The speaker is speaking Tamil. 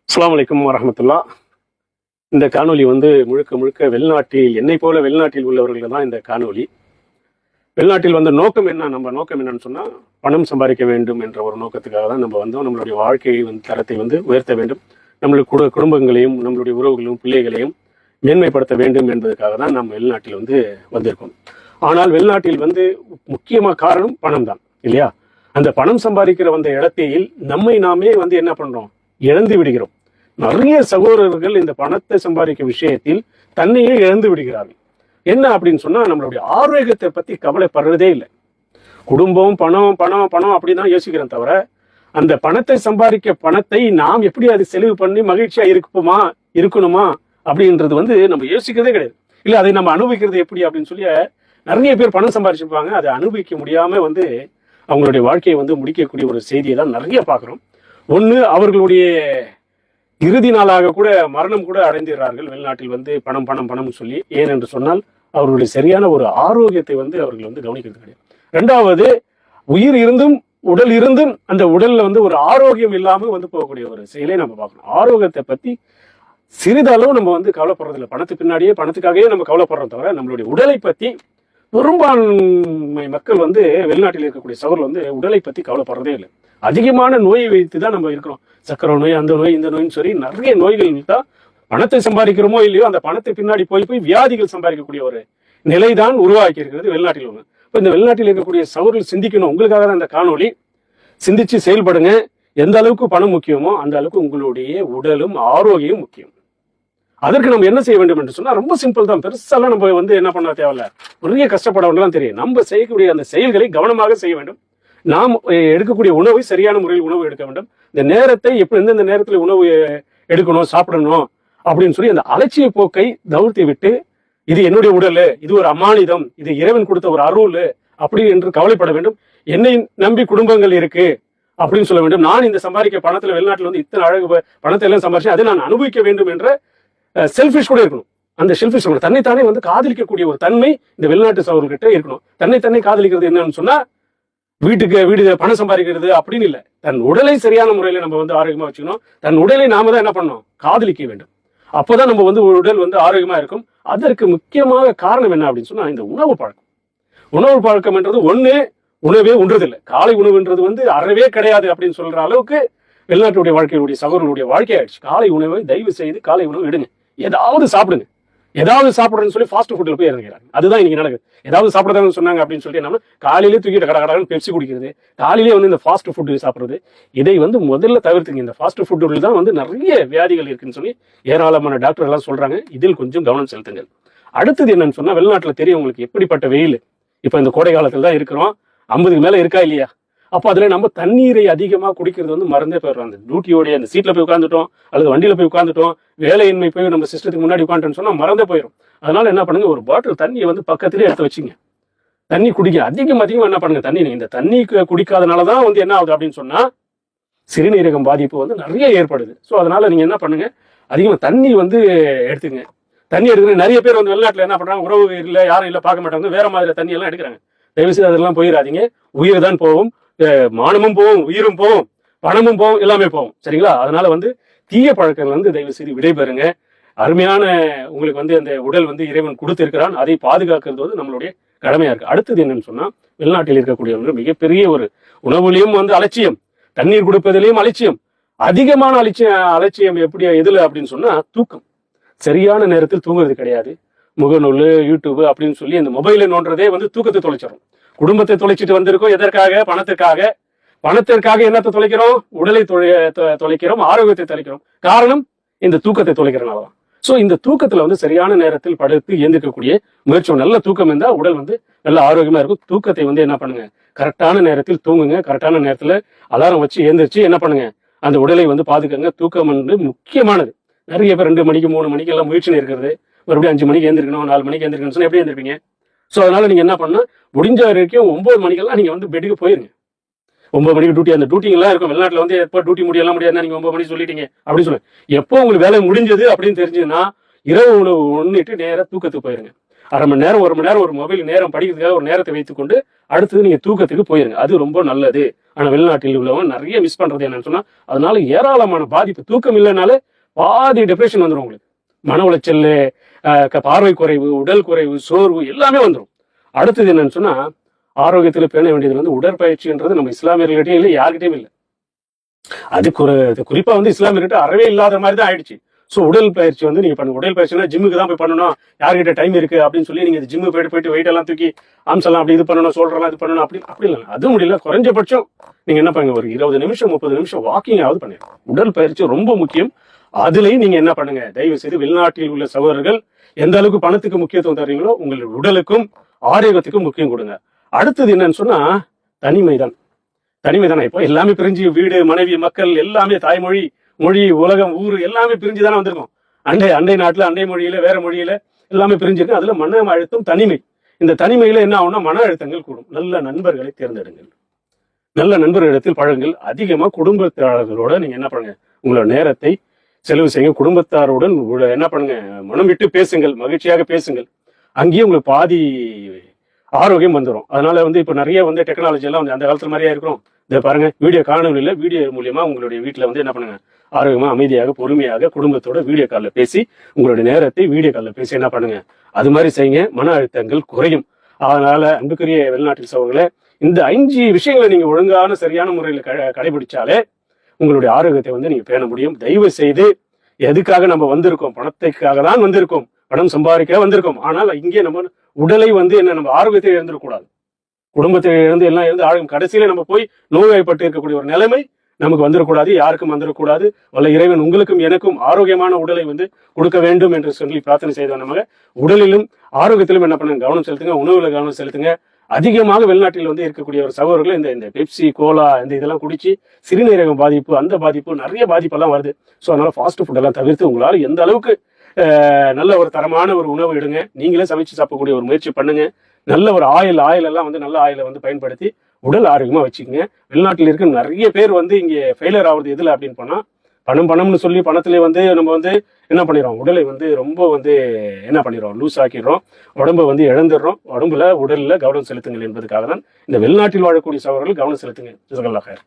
அஸ்ஸலாமு அலைக்கும் வரஹ்மத்துல்லாஹ். இந்த காணொளி முழுக்க முழுக்க வெளிநாட்டில் என்னை போல வெளிநாட்டில் உள்ளவர்கள் தான் இந்த காணொளி. வெளிநாட்டில் வந்த நோக்கம் என்ன, நம்ம நோக்கம் என்னன்னு சொன்னா பணம் சம்பாதிக்க வேண்டும் என்ற ஒரு நோக்கத்துக்காக தான் நம்ம வந்தோம். நம்மளுடைய வாழ்க்கையை தரத்தை உயர்த்த வேண்டும், நம்மளுடைய குடும்பங்களையும் நம்மளுடைய உறவுகளையும் பிள்ளைகளையும் மேன்மைப்படுத்த வேண்டும் என்பதற்காக தான் நம்ம வெளிநாட்டில் வந்திருக்கோம். ஆனால் வெளிநாட்டில் முக்கியமாக காரணம் பணம் தான் இல்லையா? அந்த பணம் சம்பாதிக்கிற வந்த இடத்தில் நம்மை நாமே என்ன பண்றோம், இழந்து விடுகிறோம். நிறைய சகோதரர்கள் இந்த பணத்தை சம்பாதிக்கும் விஷயத்தில் தன்னையே இழந்து விடுகிறார்கள். என்ன அப்படின்னு சொன்னா நம்மளுடைய ஆரோக்கியத்தை பத்தி கவலைப்படுறதே இல்லை. குடும்பம் பணம் பணம் பணம் அப்படிதான் யோசிக்கிறோம் தவிர அந்த பணத்தை சம்பாதிக்க பணத்தை நாம் எப்படி அது செலவு பண்ணி மகிழ்ச்சியா இருக்கணுமா அப்படின்றது நம்ம யோசிக்கிறதே கிடையாது. இல்ல அதை நம்ம அனுபவிக்கிறது எப்படி அப்படின்னு சொல்லி நிறைய பேர் பணம் சம்பாதிச்சிருப்பாங்க, அதை அனுபவிக்க முடியாம அவங்களுடைய வாழ்க்கையை முடிக்கக்கூடிய ஒரு செய்தியை தான் நிறைய பார்க்குறோம். ஒன்று, அவர்களுடைய இறுதி நாளாக கூட மரணம் கூட அடைந்திருக்கிறார்கள் வெளிநாட்டில் பணம் பணம் பணம் சொல்லி. ஏன் என்று சொன்னால் அவர்களுடைய சரியான ஒரு ஆரோக்கியத்தை அவர்கள் கவனிக்கிறது கிடையாது. ரெண்டாவது, உயிர் இருந்தும் உடல் இருந்தும் அந்த உடல்ல ஒரு ஆரோக்கியம் இல்லாம போகக்கூடிய ஒரு செயலை நம்ம பார்க்கணும். ஆரோக்கியத்தை பத்தி சிறிதளவு நம்ம கவலைப்படுறதில்லை. பணத்துக்கு பணத்துக்காகவே நம்ம கவலைப்படுறோம் தவிர நம்மளுடைய உடலை பத்தி பெரும்பான்மை மக்கள் வெளிநாட்டில் இருக்கக்கூடிய சகோதரர்கள் உடலை பத்தி கவலைப்படுறதே இல்லை. அதிகமான நோயை வைத்து தான் நம்ம இருக்கிறோம். சக்கரை நோய், அந்த நோய், இந்த நோயின்னு சொல்லி நிறைய நோய்கள் தான். பணத்தை சம்பாதிக்கிறோமோ இல்லையோ அந்த பணத்தை பின்னாடி போய் வியாதிகள் சம்பாதிக்கக்கூடிய ஒரு நிலை தான் உருவாக்கி இருக்கிறது வெளிநாட்டில் உள்ள. இப்போ இந்த வெளிநாட்டில் இருக்கக்கூடிய சகோதரர்கள் சிந்திக்கணும். உங்களுக்காக தான் இந்த காணொளி. சிந்திச்சு செயல்படுங்க. எந்த அளவுக்கு பணம் முக்கியமோ அந்த அளவுக்கு உங்களுடைய உடலும் ஆரோக்கியம் முக்கியம். அதற்கு நம்ம என்ன செய்ய வேண்டும் என்று சொன்னா ரொம்ப சிம்பிள் தான். பெருசாலாம் நம்ம என்ன பண்ண தேவையில்ல, நிறைய கஷ்டப்பட வேண்டாம் தெரியும். நம்ம செய்யக்கூடிய அந்த செயல்களை கவனமாக செய்ய வேண்டும். நாம் எடுக்கக்கூடிய உணவை சரியான முறையில் உணவு எடுக்க வேண்டும். இந்த நேரத்தை எந்தெந்த நேரத்தில் உணவு எடுக்கணும், சாப்பிடணும் அப்படின்னு சொல்லி அந்த அலட்சிய போக்கை தவிர்த்து விட்டு, இது என்னுடைய உடல், இது ஒரு அமானிதம், இது இறைவன் கொடுத்த ஒரு அருள் அப்படி என்று கவலைப்பட வேண்டும். என்னை நம்பி குடும்பங்கள் இருக்கு அப்படின்னு சொல்ல வேண்டும். நான் இந்த சம்பாதிக்க பணத்துல வெளிநாட்டில் இத்தனை அழகு பணத்தை எல்லாம் சம்பாதிச்சு அதை நான் அனுபவிக்க வேண்டும் என்ற செல்ஃபிஷ் கூட இருக்கணும். அந்த செல்ஃபிஷ் தன்னைத்தானே காதலிக்கக்கூடிய ஒரு தன்மை இந்த வெளிநாட்டு சகோதரர்கிட்ட இருக்கணும். தன்னைத்தானே காதலிக்கிறது என்னன்னு சொன்னா வீடு பணம் சம்பாதிக்கிறது அப்படின்னு இல்லை. தன் உடலை சரியான முறையில நம்ம ஆரோக்கியமா வச்சுக்கணும். தன் உடலை நாம தான் என்ன பண்ணணும், காதலிக்க வேண்டும். அப்போதான் நம்ம உடல் ஆரோக்கியமா இருக்கும். அதற்கு முக்கியமாக காரணம் என்ன அப்படின்னு சொன்னா இந்த உணவு பழக்கம். உணவு பழக்கம் என்றது உணவே உண்றதில்லை. காலை உணவுன்றது அறவே கிடையாது அப்படின்னு சொல்ற அளவுக்கு வெளிநாட்டுடைய வாழ்க்கையுடைய சகோதரர்களுடைய வாழ்க்கை ஆயிடுச்சு. காலை உணவை தயவு செய்து காலை உணவு எடுங்க, ஏதாவது சாப்பிடுங்க. ஏதாவது சாப்பிடுறேன்னு சொல்லி ஃபாஸ்ட் ஃபுட்ல போய் இறங்கிறாங்க. அதுதான் இன்னைக்கு நடக்குது. ஏதாவது சாப்பிடறதுன்னு சொன்னாங்க அப்படின்னு சொல்லிட்டு நம்ம காலையிலேயே தூக்கிட்டு கடகடன்னு பெப்சி குடிக்கிறது, காலையிலேயே இந்த ஃபாஸ்ட் ஃபுட் சாப்பிடுறது. இதை முதல்ல தவிர்த்துங்க. இந்த ஃபாஸ்ட் ஃபுட்டுல தான் நிறைய வியாதிகள் இருக்குன்னு சொல்லி ஏராளமான டாக்டர் எல்லாம் சொல்றாங்க. இதில் கொஞ்சம் கவனம் செலுத்துங்கள். அடுத்தது என்னன்னு சொன்னா, வெளிநாட்டுல தெரியும் உங்களுக்கு எப்படிப்பட்ட வெயில். இப்ப இந்த கோடை காலத்துல தான் இருக்கிறோம். 50க்கு மேல இருக்கா இல்லையா? அப்போ அதுல நம்ம தண்ணீரை அதிகமா குடிக்கிறது மறந்தே போயிடுறோம். அந்த டியூட்டியோடைய அந்த சீட்ல போய் உட்காந்துட்டோம் அல்லது வண்டியில போய் உட்காந்துட்டோம், வேலையின்மை போய் நம்ம சிஸ்டத்துக்கு முன்னாடி உட்காந்துட்டோம்னு சொன்னா மறந்தே போயிடும். அதனால என்ன பண்ணுங்க, ஒரு பாட்டில் தண்ணியை பக்கத்திலே எடுத்து வச்சுங்க. தண்ணி குடிக்க அதிகமா என்ன பண்ணுங்க, தண்ணி. இந்த தண்ணி குடிக்காதனாலதான் என்ன ஆகுது அப்படின்னு சொன்னா சிறுநீரகம் பாதிப்பு நிறைய ஏற்படுது. ஸோ அதனால நீங்க என்ன பண்ணுங்க, அதிகமா தண்ணி எடுத்துங்க. தண்ணி எடுத்துங்க. நிறைய பேர் வெளிநாட்டுல என்ன பண்றாங்க, உறவு இல்லை யாரும் இல்லை பார்க்க மாட்டாங்க, வேற மாதிரி தண்ணி எல்லாம் எடுக்கிறாங்க. தயவு செய்து அதெல்லாம் போயிடாதீங்க. உயிர் தான் போகும், மானமும் போகும், உயிரும் போகும், பணமும் போகும், எல்லாமே போகும். சரிங்களா? அதனால தீய பழக்கங்கள் தயவு செய்து விடைபெறுங்க. அருமையான உங்களுக்கு அந்த உடல் இறைவன் கொடுத்திருக்கிறான். அதை பாதுகாக்கிறது நம்மளுடைய கடமையா இருக்கு. அடுத்தது என்னன்னு சொன்னா, வெளிநாட்டில் இருக்கக்கூடியவங்க மிகப்பெரிய ஒரு உணவுலையும் அலட்சியம், தண்ணீர் கொடுப்பதிலையும் அலட்சியம், அதிகமான அலட்சியம் எதுல அப்படின்னு சொன்னா தூக்கம். சரியான நேரத்தில் தூங்குறது கிடையாது. முகநூல், யூடியூப் அப்படின்னு சொல்லி அந்த மொபைலை நோன்றதே தூக்கத்தை தொலைச்சிடும். குடும்பத்தை தொலைச்சிட்டு வந்திருக்கோம். எதற்காக? பணத்திற்காக. பணத்திற்காக என்னத்தை தொலைக்கிறோம்? உடலை தொலைக்கிறோம், ஆரோக்கியத்தை தொலைக்கிறோம். காரணம் இந்த தூக்கத்தை தொலைக்கிறனாலதான். சோ இந்த தூக்கத்துல சரியான நேரத்தில் படுத்து ஏந்திருக்கக்கூடிய முயற்சி. நல்ல தூக்கம் இருந்தா உடல் நல்ல ஆரோக்கியமா இருக்கும். தூக்கத்தை என்ன பண்ணுங்க, கரெக்டான நேரத்தில் தூங்குங்க. கரெக்டான நேரத்துல அலாரம் வச்சு ஏந்திரிச்சு என்ன பண்ணுங்க, அந்த உடலை பாதுகாங்க. தூக்கம் முக்கியமானது. நிறைய பேர் 2 மணிக்கு 3 மணிக்கு எல்லாம் முயற்சி இருக்கிறது. மறுபடியும் 5 மணிக்கு ஏந்திருக்கணும், 4 மணிக்கு ஏந்திருக்கணும் சொன்னா எப்படி ஏந்திருப்பீங்க? ஸோ அதனால நீங்க என்ன பண்ணா, முடிஞ்ச வரைக்கும் 9 மணிக்கெல்லாம் நீங்க பெட்டுக்கு போயிருங்க. 9 மணிக்கு டியூட்டி. அந்த டியூட்டி எல்லாம் இருக்கும் வெளிநாட்டுல எப்போ டியூட்டி முடியலாம் முடியாது, நீங்க 9 மணிக்கு சொல்லிட்டீங்க அப்படின்னு சொல்லுங்க. எப்போ உங்களுக்கு வேலை முடிஞ்சது அப்படின்னு தெரிஞ்சதுன்னா இரவு உணவு உண்ணிட்டு நேரம் தூக்கத்துக்கு போயிருங்க. அரை மணி நேரம் 1 மணி நேரம் ஒரு மொபைல் நேரம் படிக்கிறதுக்காக ஒரு நேரத்தை வைத்துக்கொண்டு அடுத்தது நீங்க தூக்கத்துக்கு போயிருங்க. அது ரொம்ப நல்லது. ஆனா வெளிநாட்டில் உள்ளவங்க நிறைய மிஸ் பண்றது என்னன்னு சொன்னா, அதனால ஏராளமான பாதிப்பு. தூக்கம் இல்லைனாலே பாதி டிப்ரெஷன் வந்துடும் உங்களுக்கு. மன உளைச்சல், பார்வை குறைவு, உடல் குறைவு, சோர்வு எல்லாமே வந்துடும். அடுத்தது என்னன்னு சொன்னா, ஆரோக்கியத்தில் பேண வேண்டியது வந்து உடற்பயிற்சின்றது நம்ம இஸ்லாமியர்கிட்டையும் இல்லை, யாருக்கிட்டையும் இல்லை. அது குறிப்பா வந்து இஸ்லாமியர்கிட்ட அறவே இல்லாத மாதிரி தான் ஆயிடுச்சு. ஸோ உடல் பயிற்சி வந்து நீங்க பண்ணுங்க. உடல் பயிற்சினா ஜிம்முக்கு தான் போய் பண்ணணும், யார்கிட்ட டைம் இருக்கு அப்படின்னு சொல்லி நீங்க ஜிம்மு போயிட்டு வெயிட் எல்லாம் தூக்கி ஆம்செல்லாம் அப்படி இது பண்ணணும், சொல்றலாம் இது பண்ணணும், அப்படி இல்லை. அது முடியல. குறைஞ்சபட்சம் நீங்க என்ன பண்ணுங்க, ஒரு 20 நிமிஷம் 30 நிமிஷம் வாக்கிங் ஆகுது பண்ணுங்க. உடல் பயிற்சி ரொம்ப முக்கியம். அதுலயும் நீங்க என்ன பண்ணுங்க, தயவு செய்து வெளிநாட்டில் உள்ள சகோதரர்கள் எந்த அளவுக்கு பணத்துக்கு முக்கியத்துவம் தர்றீங்களோ உங்களுடைய உடலுக்கும் ஆரோக்கியத்துக்கும் முக்கியம் கொடுங்க. அடுத்தது என்னன்னு சொன்னா தனிமைதான். தனிமைதானே. இப்போ எல்லாமே பிரிஞ்சு, வீடு, மனைவி, மக்கள் எல்லாமே, தாய்மொழி, மொழி, உலகம், ஊர் எல்லாமே பிரிஞ்சு தானே வந்திருக்கும். அண்டை நாட்டுல அண்டை மொழியில வேற மொழியில எல்லாமே பிரிஞ்சிருக்கு. அதுல மன அழுத்தம், தனிமை. இந்த தனிமையில என்ன ஆகும்னா மன அழுத்தங்கள் கூடும். நல்ல நண்பர்களை தேர்ந்தெடுங்கள், நல்ல நண்பர்களிடத்தில் பழங்கள். அதிகமா குடும்பத்தார்களோட நீங்க என்ன பண்ணுங்க, உங்களோட நேரத்தை செலவு செய்யுங்க. குடும்பத்தாருடன் என்ன பண்ணுங்க, மனம் விட்டு பேசுங்கள், மகிழ்ச்சியாக பேசுங்கள். அங்கேயும் உங்களுக்கு பாதி ஆரோக்கியம் வந்துடும். அதனால வந்து இப்போ நிறைய வந்து டெக்னாலஜி எல்லாம் வந்து அந்த காலத்துல மாதிரியா இருக்கிறோம். இதை பாருங்க, வீடியோ காணொலியில வீடியோ மூலியமா உங்களுடைய வீட்டுல வந்து என்ன பண்ணுங்க, ஆரோக்கியமா அமைதியாக பொறுமையாக குடும்பத்தோட வீடியோ காலில் பேசி உங்களுடைய நேரத்தை வீடியோ காலில் பேசி என்ன பண்ணுங்க, அது மாதிரி செய்யுங்க. மன அழுத்தங்கள் குறையும். அதனால அன்புக்குரிய வெளிநாட்டில் சகோதரர்களே, இந்த 5 விஷயங்களை நீங்க ஒழுங்கான சரியான முறையில் கடைபிடிச்சாலே உங்களுடைய ஆரோக்கியத்தை வந்து நீங்க பேண முடியும். தயவு செய்து, எதுக்காக நம்ம வந்திருக்கோம், பணத்துக்காக தான் வந்திருக்கோம், பணம் சம்பாதிக்க வந்திருக்கோம். ஆனால் இங்கே நம்ம உடலை வந்து என்ன, நம்ம ஆரோக்கியத்தை இழந்துடக்கூடாது. குடும்பத்தை இழந்து எல்லாம் இருந்து ஆரோக்கியம் கடைசியில நம்ம போய் நோய்வாய்ப்பட்டு இருக்கக்கூடிய ஒரு நிலைமை நமக்கு வந்துடக்கூடாது, யாருக்கும் வந்துடக்கூடாது. வல்ல இறைவன் உங்களுக்கும் எனக்கும் ஆரோக்கியமான உடலை வந்து கொடுக்க வேண்டும் என்று சொல்லி பிரார்த்தனை செய்த நம்ம உடலிலும் ஆரோக்கியத்திலும் என்ன பண்ணுங்க, கவனம் செலுத்துங்க. உணவுல கவனம் செலுத்துங்க. அதிகமாக வெளிநாட்டில் வந்து இருக்கக்கூடிய ஒரு சகோதரர்கள் இந்த பெப்சி, கோலா, இந்த இதெல்லாம் குடிச்சு சிறுநீரகம் பாதிப்பு, அந்த பாதிப்பு, நிறைய பாதிப்பெல்லாம் வருது. ஸோ அதனால ஃபாஸ்ட் ஃபுட் எல்லாம் தவிர்த்து உங்களால் எந்த அளவுக்கு நல்ல ஒரு தரமான ஒரு உணவு எடுங்க. நீங்களே சமைச்சு சாப்பிடக்கூடிய ஒரு முயற்சி பண்ணுங்க. நல்ல ஒரு ஆயில் எல்லாம் வந்து நல்ல ஆயிலை வந்து பயன்படுத்தி உடல் ஆரோக்கியமா வச்சுக்கோங்க. வெளிநாட்டில் இருக்க நிறைய பேர் வந்து இங்கே ஃபெயிலியர் ஆகுறது எதுல அப்படின்னு போனா, பணம்னு சொல்லி பணத்திலே வந்து நம்ம வந்து என்ன பண்ணிடுறோம், உடலை வந்து ரொம்ப வந்து என்ன பண்ணிடுறோம், லூஸ் ஆக்கிடுறோம், உடம்பை வந்து இழந்துடுறோம். உடல்ல கவனம் செலுத்துங்கள் என்பதுக்காக தான் இந்த வெளிநாட்டில் வாழக்கூடிய சகோதரர்கள் கவனம் செலுத்துங்க. ஜஸாக்கல்லாஹ் ஹைர்.